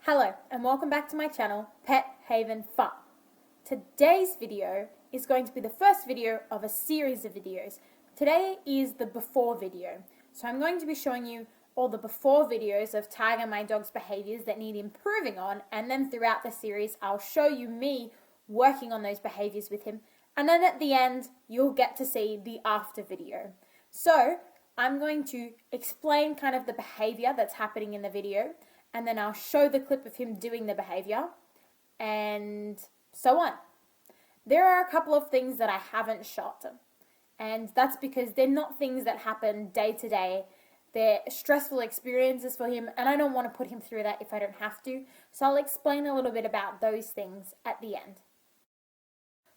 Hello and welcome back to my channel, Pet Haven Fun. Today's video is going to be the first video of a series of videos. Today is the before video. So I'm going to be showing you all the before videos of Tiger, my dog's behaviors that need improving on, and then throughout the series I'll show you me working on those behaviors with him, and then at the end you'll get to see the after video. So I'm going to explain kind of the behavior that's happening in the video, and then I'll show the clip of him doing the behavior, and so on. There are a couple of things that I haven't shot, and that's because they're not things that happen day to day. They're stressful experiences for him, and I don't want to put him through that if I don't have to. So I'll explain a little bit about those things at the end.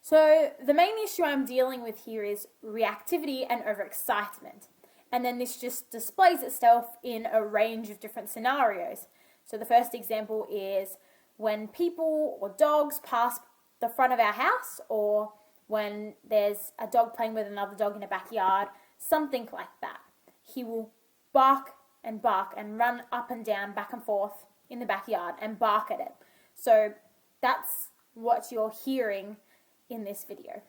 So the main issue I'm dealing with here is reactivity and overexcitement. And then this just displays itself in a range of different scenarios. So the first example is when people or dogs pass the front of our house, or when there's a dog playing with another dog in a backyard, something like that. He will bark and run up and down, back and forth in the backyard and bark at it. So that's what you're hearing in this video.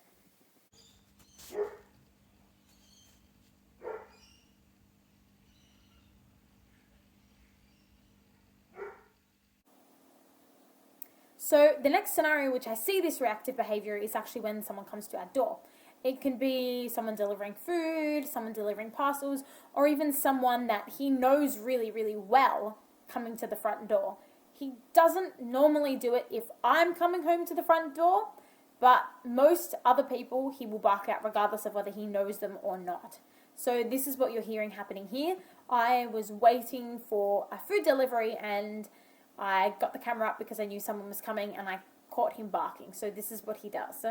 So the next scenario which I see this reactive behavior is actually when someone comes to our door. It can be someone delivering food, someone delivering parcels, or even someone that he knows really, really well coming to the front door. He doesn't normally do it if I'm coming home to the front door, but most other people he will bark at regardless of whether he knows them or not. So this is what you're hearing happening here. I was waiting for a food delivery and I got the camera up because I knew someone was coming, and I caught him barking. So this is what he does.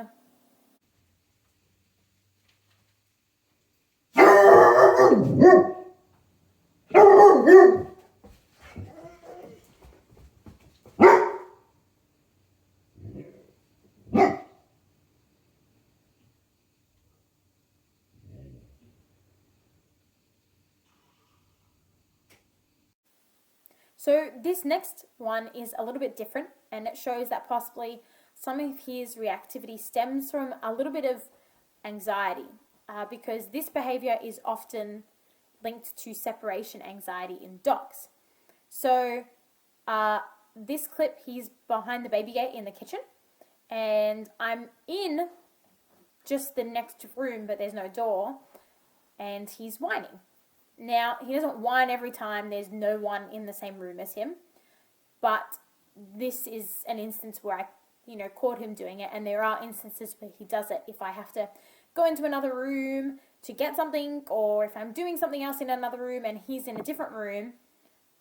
So this next one is a little bit different, and it shows that possibly some of his reactivity stems from a little bit of anxiety, because this behavior is often linked to separation anxiety in dogs. So this clip, he's behind the baby gate in the kitchen, and I'm in just the next room, but there's no door, and he's whining. Now, he doesn't whine every time there's no one in the same room as him, but this is an instance where I, caught him doing it, and there are instances where he does it if I have to go into another room to get something, or if I'm doing something else in another room and he's in a different room,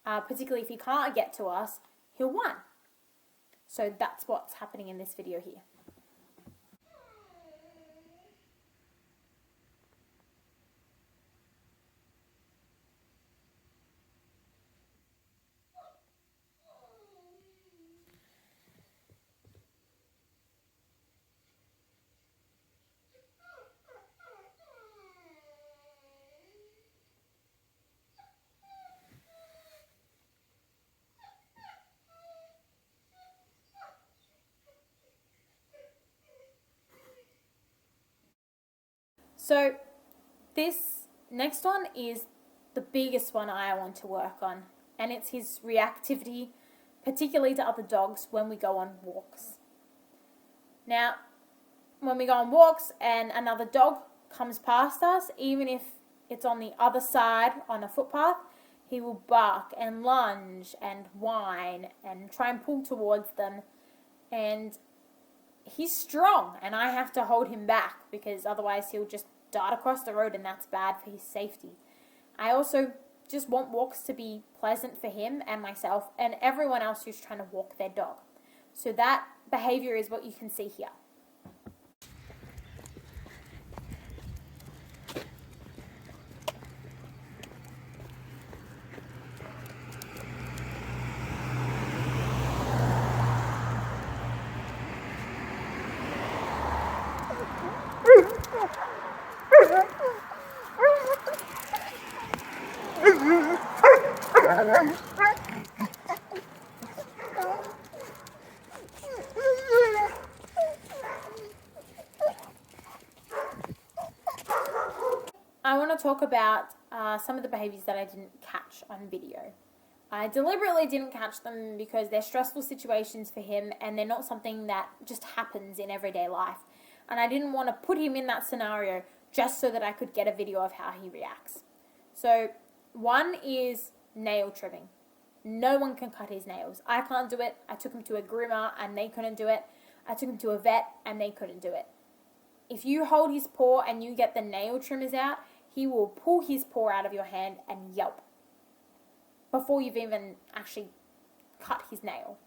particularly if he can't get to us, he'll whine. So that's what's happening in this video here. So this next one is the biggest one I want to work on, and it's his reactivity, particularly to other dogs when we go on walks. Now, when we go on walks and another dog comes past us, even if it's on the other side on a footpath, he will bark and lunge and whine and try and pull towards them, and he's strong and I have to hold him back because otherwise he'll just dart across the road, and that's bad for his safety. I also just want walks to be pleasant for him and myself and everyone else who's trying to walk their dog. So that behavior is what you can see here. want to talk about some of the behaviors that I didn't catch on video. I deliberately didn't catch them because they're stressful situations for him and they're not something that just happens in everyday life. And I didn't want to put him in that scenario just so that I could get a video of how he reacts. So one is nail trimming. No one can cut his nails. I can't do it. I took him to a groomer and they couldn't do it. I took him to a vet and they couldn't do it. If you hold his paw and you get the nail trimmers out, he will pull his paw out of your hand and yelp before you've even actually cut his nail.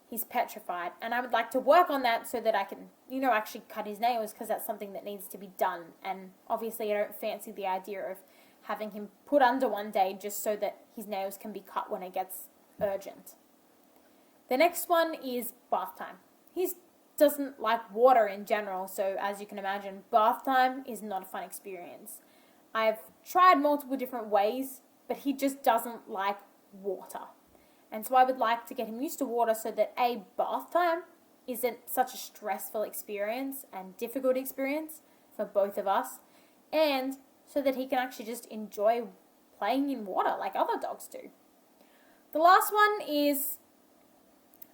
He's petrified, and I would like to work on that so that I can, actually cut his nails, because that's something that needs to be done. And obviously I don't fancy the idea of having him put under one day just so that his nails can be cut when it gets urgent. The next one is bath time. He doesn't like water in general, so as you can imagine, bath time is not a fun experience. I've tried multiple different ways, but he just doesn't like water. And so I would like to get him used to water so that bath time isn't such a stressful experience and difficult experience for both of us, and so that he can actually just enjoy playing in water like other dogs do. The last one is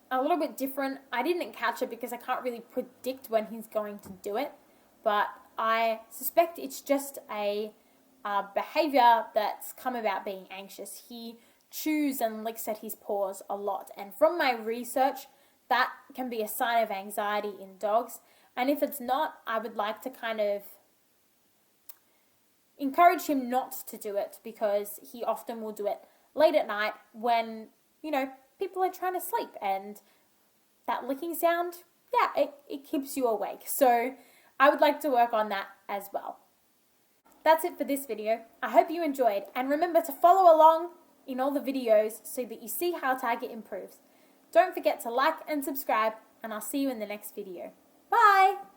a little bit different. I didn't catch it because I can't really predict when he's going to do it, but I suspect it's just a behavior that's come about being anxious. He chews and licks at his paws a lot, and from my research, that can be a sign of anxiety in dogs. And if it's not, I would like to kind of encourage him not to do it, because he often will do it late at night when, people are trying to sleep, and that licking sound, it keeps you awake. So I would like to work on that as well. That's it for this video. I hope you enjoyed, and remember to follow along in all the videos so that you see how Tiger improves. Don't forget to like and subscribe, and I'll see you in the next video. Bye!